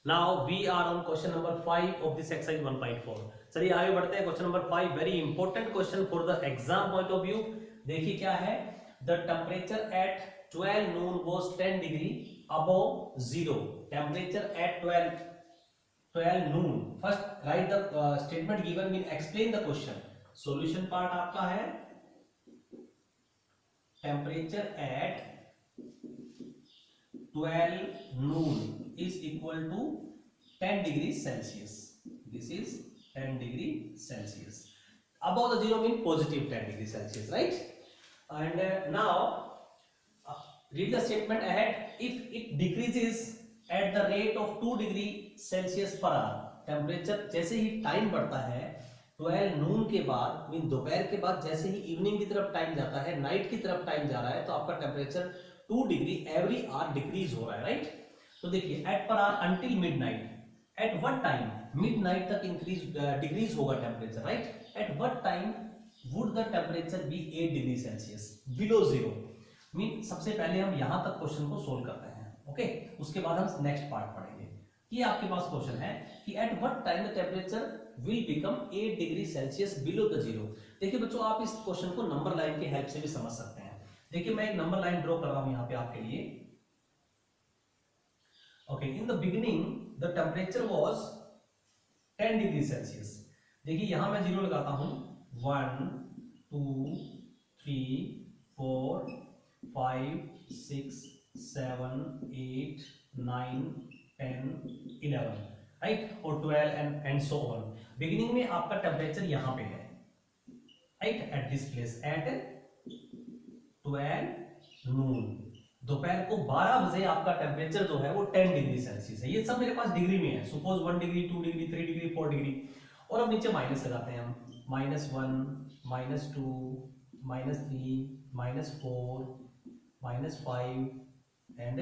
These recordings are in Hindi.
Now we are on question number 5 of this exercise 1.4. चलिए आगे बढ़ते हैं. Question number 5 very important question for the exam point of view. देखिए क्या है. The temperature at 12 noon was 10 degree above zero. Temperature at 12 noon. First write the statement given mean explain the question. Solution part आपका है temperature at 12 noon is equal to 10 degrees Celsius. This is 10 degrees Celsius. Above the zero mean positive 10 degrees Celsius, right? And now read the statement ahead. If it decreases at the rate of 2 degree Celsius per hour, temperature जैसे ही टाइम बढ़ता है 12 नून के बाद मीन दोपहर के बाद जैसे ही इवनिंग की तरफ टाइम जाता है, नाइट की तरफ टाइम जा रहा है, तो आपका temperature 2 degree every hour decrease हो रहा है, राइट? तो देखिए at per hour until midnight. At what time? Midnight तक इंक्रीज डिक्रीज होगा temperature, right? At what time would the temperature be 8 degree Celsius below zero? Mean सबसे पहले हम यहां तक क्वेश्चन को सोल्व करते हैं, ओके? उसके बाद हम नेक्स्ट पार्ट पढ़ेंगे. ये आपके पास क्वेश्चन है कि eight what time the temperature will become 8 degree Celsius below the zero. देखिए बच्चों, आप इस क्वेश्चन को नंबर लाइन की हेल्प से भी समझ सकते हैं. देखिए मैं एक नंबर लाइन ड्रॉ कर रहा हूं यहां पे आपके लिए. Okay, in the beginning the temperature was 10 degree Celsius. देखिए यहां मैं जीरो लगाता हूं. 1 2 3 4 5 6 7 8 9 10 11, राइट? और 12 एंड सो ऑन. बिगिनिंग में आपका टेम्परेचर यहां पे है, right? At this place at 12 नून. दोपहर को 12 बजे आपका टेम्परेचर जो है वो 10 डिग्री सेल्सियस है. ये सब मेरे पास डिग्री में है. Suppose 1 degree 2 degree 3 degree 4 degree. और अब नीचे माइनस लगाते हैं हम. -1 -2 -3 -4 -5 एंड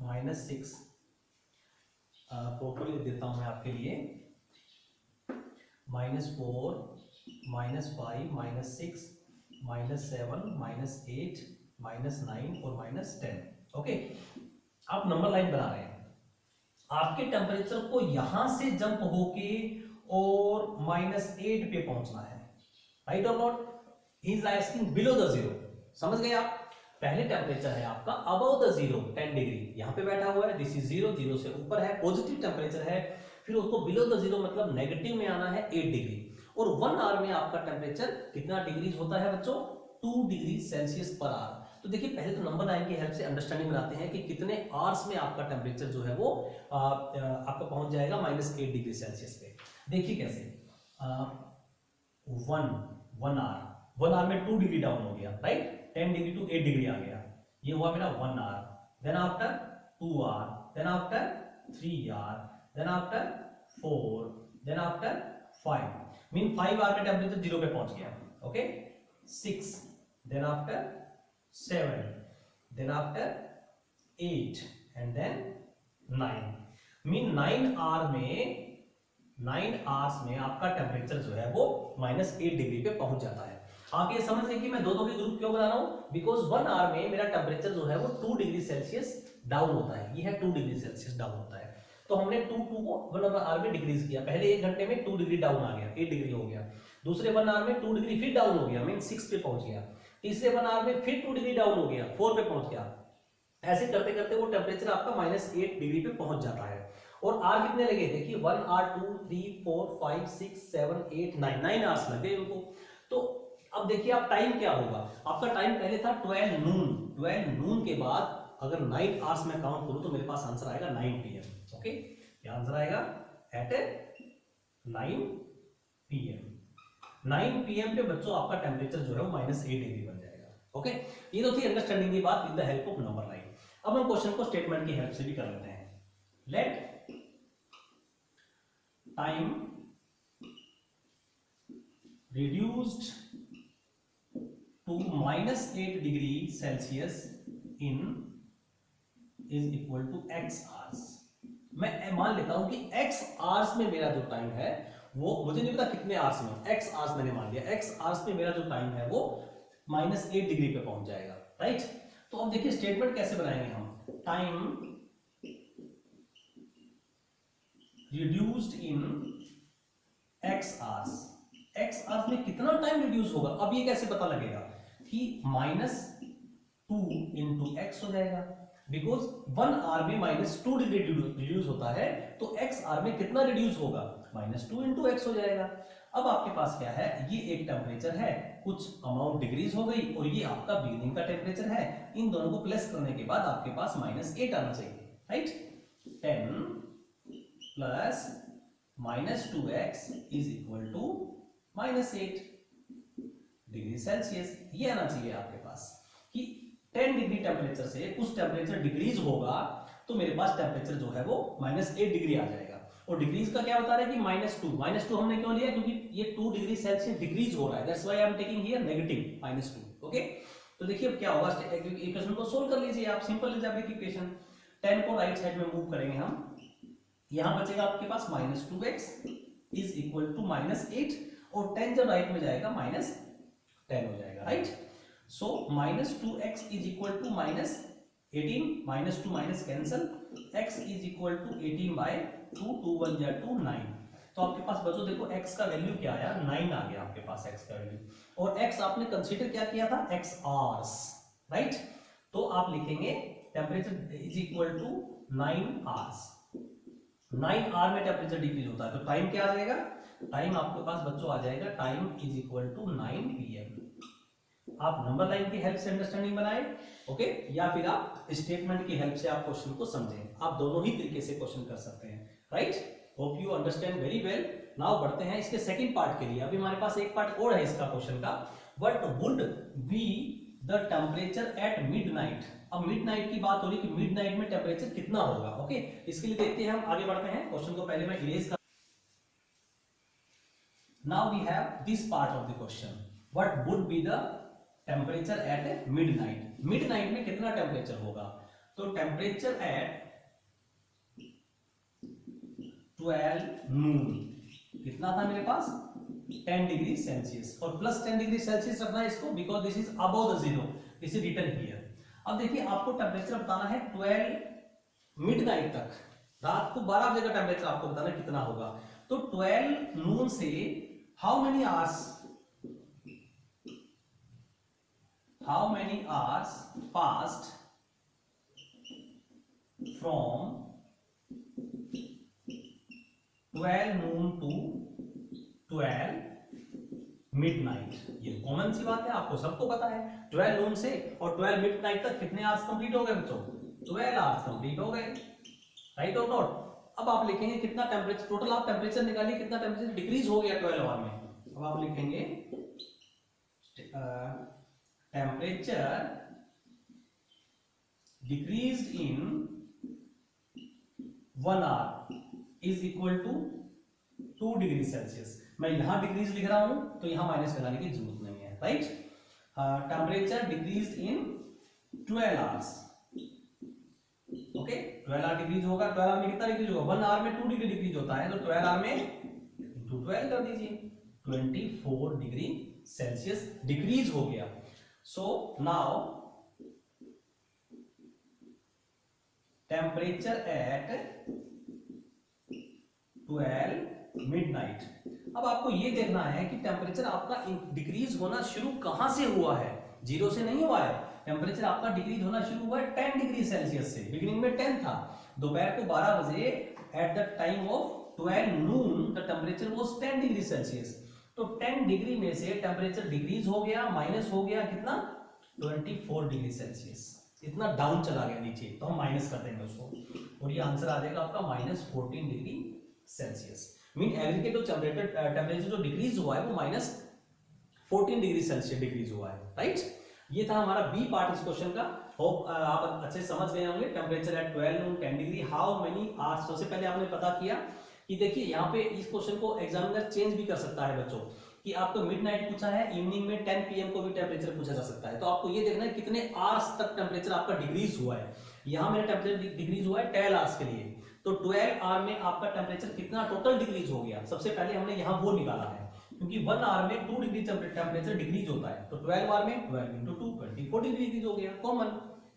-6. प्रॉपर्ली देता हूं मैं आपके लिए. -4 -5 -6 -7 -8 -9 और -10. ओके, आप नंबर लाइन बना रहे हैं. आपके टेम्परेचर को यहां से जंप होके और -8 पे पहुंचना है, राइट और not? He is asking below the zero. समझ गए आप? पहले टेम्परेचर है आपका अबव द जीरो 10 डिग्री, यहां पे बैठा हुआ है. दिस इज जीरो, जीरो से ऊपर है, पॉजिटिव टेम्परेचर है. फिर उसको बिलो द जीरो मतलब नेगेटिव में आना है 8 डिग्री. और 1 आवर में आपका टेम्परेचर कितना डिग्रीज होता है बच्चों? 2 डिग्री सेल्सियस पर आवर. तो देखिए पहले तो नंबर लाइन की हेल्प से अंडरस्टैंडिंग बनाते हैं कि कितने आवर्स में आपका टेम्परेचर जो है वो आपका पहुंच जाएगा -8 डिग्री सेल्सियस पे. देखिए कैसे. 1 आवर में 2 डिग्री डाउन हो गया, राइट? 10 डिग्री टू 8 डिग्री आ गया. ये हुआ मेरा 1 hour. Then after 2 hour, then after 3 hour, then after 4, then after 5. Mean 5 hour में टेम्परेचर जीरो पे पहुंच गया. Okay, 6, then after 7, then after 8 and then 9. Mean 9 hours में आपका टेम्परेचर जो है वो -8 डिग्री पे पहुंच जाता है. आप ये समझ लें कि मैं दो के ग्रुप क्यों बना रहा हूं. बिकॉज 1 आवर में मेरा टेम्परेचर जो है वो 2 डिग्री सेल्सियस डाउन होता है. ये है 2 डिग्री सेल्सियस डाउन होता है. तो हमने 2 को 1 आवर में डिक्रीज किया. पहले 1 घंटे में 2 डिग्री डाउन आ गया, 8 डिग्री हो गया. दूसरे 1 आवर में 2 डिग्री फिर डाउन हो गया, मीन 6 पे पहुंच गया. तीसरे 1 आवर में फिर 2 डिग्री डाउन हो गया, 4 पे पहुंच गया. ऐसे करते करते वो टेम्परेचर आपका -8 डिग्री पे पहुंच जाता है. और आर कितने लगे? देखिए 1 आवर 2 3 4 5 6 7 8 9 आवर्स लगे उनको. तो अब देखिए आप टाइम क्या होगा. आपका टाइम पहले था 12 नून. 12 नून के बाद अगर 9 आवर्स में काउंट करूं तो मेरे पास आंसर आएगा 9 PM. ओके, क्या आंसर आएगा? At 9 PM. 9 PM पे बच्चों आपका टेम्परेचर जो है वो -8 डिग्री बन जाएगा. ओके, ये तो थी अंडरस्टैंडिंग की बात with the help of number line. अब हम क्वेश्चन को स्टेटमेंट की हेल्प से भी कर लेते हैं. Let time reduced to -8 degree Celsius in is equal to x hours. मैं मान लेता हूं कि x hours में मेरा जो टाइम है वो, मुझे नहीं पता कितने आवर्स में, x hours मैंने मान लिया. x hours में मेरा जो टाइम है वो -8 डिग्री पे पहुंच जाएगा, राइट? तो अब देखिए स्टेटमेंट कैसे बनाएंगे हम. Time reduced in x hours. x hours में कितना टाइम रिड्यूस होगा? अब ये कैसे पता लगेगा कि -2 इंटू एक्स हो जाएगा, बिकॉज 1 आवर में -2 डिग्री रिड्यूस होता है, तो x आवर में कितना रिड्यूस होगा? -2 इंटू एक्स हो जाएगा। अब आपके पास क्या है, ये एक टेम्परेचर है, कुछ अमाउंट डिग्रीज हो गई, और ये आपका बिगिनिंग का टेम्परेचर है। इन दोनों को प्लस करने के बाद आपके पास -8 आना चाहिए, right? 10 plus -2x is equal to -8 degree Celsius. ये आना चाहिए आपके पास कि 10 डिग्री टेम्परेचर से कुछ टेम्परेचर डिक्रीज होगा, तो मेरे पास टेम्परेचर जो है वो -8 डिग्री आ जाएगा। और डिक्रीज का क्या बता रहा है कि -2 हमने क्यों लिया? क्योंकि ये 2 डिग्री सेल्सियस डिक्रीज हो रहा है, that's why I am taking here negative -2। Okay, तो देखिए अब क्या होगा, इक्वेशन को सोल्व कर लीजिए आप, सिंपल अलजेब्रिक इक्वेशन। 10 को राइट साइड में मूव करेंगे हम, यहां बचेगा आपके पास -2x इज इक्वल टू -8, और 10 जब राइट में जाएगा -10 हो जाएगा, right? So -2x is equal to -18, -2 minus cancel, x is equal to 18/2, 2 1 जा 2 9। तो आपके पास बच्चों देखो x का वैल्यू क्या आया, 9 आ गया आपके पास x का वैल्यू, और x आपने कंसीडर क्या किया था, x आवर्स, राइट? तो आप लिखेंगे temperature is equal to 9 hours. 9 hour में टेम्परेचर डिक्रीज होता है, तो टाइम क्या आ जाएगा? टाइम आपके पास बच्चों आ जाएगा, time is equal to 9 PM। आप नंबर लाइन की हेल्प से अंडरस्टैंडिंग बनाए, ओके, या फिर आप स्टेटमेंट की हेल्प से आप क्वेश्चन को समझें। आप दोनों ही तरीके से क्वेश्चन कर सकते हैं, right? Hope you understand very well. Now बढ़ते हैं इसके सेकंड पार्ट के लिए। अभी हमारे पास एक पार्ट और है इसका क्वेश्चन का, what would be the temperature at midnight. अब मिडनाइट की बात हो रही कि मिडनाइट में टेम्परेचर कितना होगा, ओके? इसके लिए देखते हैं, हम आगे बढ़ते हैं। क्वेश्चन को पहले मैं इरेज कर, now we have this part of the question, what would be the temperature at midnight. Midnight में कितना टेम्परेचर होगा? तो टेम्परेचर एट 12 नून कितना था मेरे पास? 10 डिग्री सेल्सियस, और प्लस 10 डिग्री सेल्सियस रखना है इसको, because this is above the zero, this is written here. अब देखिए आपको टेम्परेचर बताना है 12 मिडनाइट तक, रात को 12 बजे का टेम्परेचर आपको बताना है कितना होगा। तो 12 नून से how many hours passed from 12 noon to 12 midnight। ये कॉमन सी बात है, आपको सबको पता है। 12 नून से और 12 मिडनाइट तक कितने आवर्स कंप्लीट हो गए बच्चों? 12 आवर्स कंप्लीट हो गए, राइट और नॉट? अब आप लिखेंगे कितना टेम्परेचर, टोटल आप टेम्परेचर निकालिए, कितना टेम्परेचर डिक्रीज हो गया 12 आवर में। अब आप लिखेंगे temperature decreased in 1 hour is equal to 2 degree Celsius. मैं यहां डिग्रीज लिख रहा हूं, तो यहां माइनस लगाने की जरूरत नहीं है, right? Temperature decreased in 12 hours, okay? 12 hour decrease होगा, 12 आवर में कितना डिक्रीज होगा? 1 आवर में 2 डिग्री डिक्रीज होता है, तो 12 आवर में इंटू 12 कर दीजिए, 24 डिग्री सेल्सियस डिक्रीज हो गया। So now temperature at 12 midnight. अब आपको ये देखना है कि टेम्परेचर आपका डिक्रीज होना शुरू कहां से हुआ है, जीरो से नहीं हुआ है। टेम्परेचर आपका डिक्रीज होना शुरू हुआ है 10 डिग्री सेल्सियस से। बिगिनिंग में 10 था, दोपहर को 12 बजे at the time of 12 Noon the temperature was 10 degree Celsius. तो 10 डिग्री में से टेम्परेचर डिक्रीज हो गया, माइनस हो गया कितना? 24 डिग्री सेल्सियस, इतना डाउन चला गया नीचे, तो हम माइनस कर देंगे उसको, और ये आंसर आ जाएगा आपका -14 degree Celsius. Mean aggregate temperature जो डिक्रीज हुआ है वो -14 डिग्री सेल्सियस डिक्रीज हुआ है, राइट? ये था हमारा बी पार्ट इस क्वेश्चन का। होप आप अच्छे समझ गए होंगे। Temperature at 12 Noon 10 degree, how many hours. सबसे पहले आपने पता किया कि देखिए यहाँ पे इस क्वेश्चन को एग्जामिनर चेंज भी कर सकता है बच्चों, कि आपको मिडनाइट पूछा है, इवनिंग में 10 PM को भी टेम्परेचर पूछा जा सकता है। तो आपको ये देखना है कितने आवर्स तक टेम्परेचर आपका डिक्रीज हुआ है। यहाँ मेरा टेम्परेचर डिक्रीज हुआ है 12 आवर्स के लिए, तो 12 आवर में आपका टेम्परेचर कितना टोटल डिक्रीज हो गया। सबसे पहले हमने यहाँ वो निकाला है, क्योंकि 1 आवर में 2 डिग्री टेम्परेचर डिक्रीज होता है, तो 12 आवर में 12 इंटू 2 24 डिग्री डिक्रीज हो गया, कॉमन,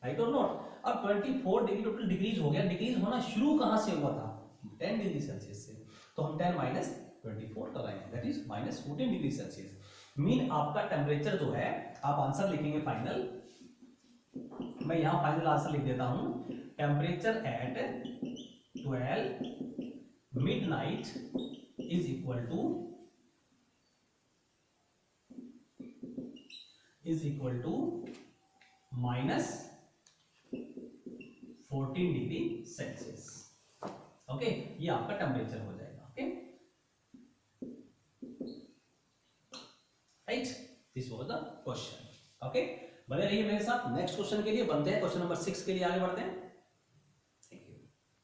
राइट और नॉट? अब 24 डिग्री टोटल डिक्रीज हो गया। डिक्रीज होना शुरू कहां से हुआ था? 10 डिग्री सेल्सियस से, तो हम 10 माइनस 24 कराएंगे, that is minus 14 degree Celsius. Mean आपका टेम्परेचर जो है, आप आंसर लिखेंगे फाइनल, मैं यहां फाइनल आंसर लिख देता हूं, temperature at 12 midnight is equal to minus 14 degree Celsius. Okay, ये आपका टेम्परेचर हो जाएगा। Okay, right, this was the question. Okay, बने रहिए मेरे साथ, नेक्स्ट क्वेश्चन के लिए बनते हैं, क्वेश्चन नंबर 6 के लिए आगे बढ़ते हैं।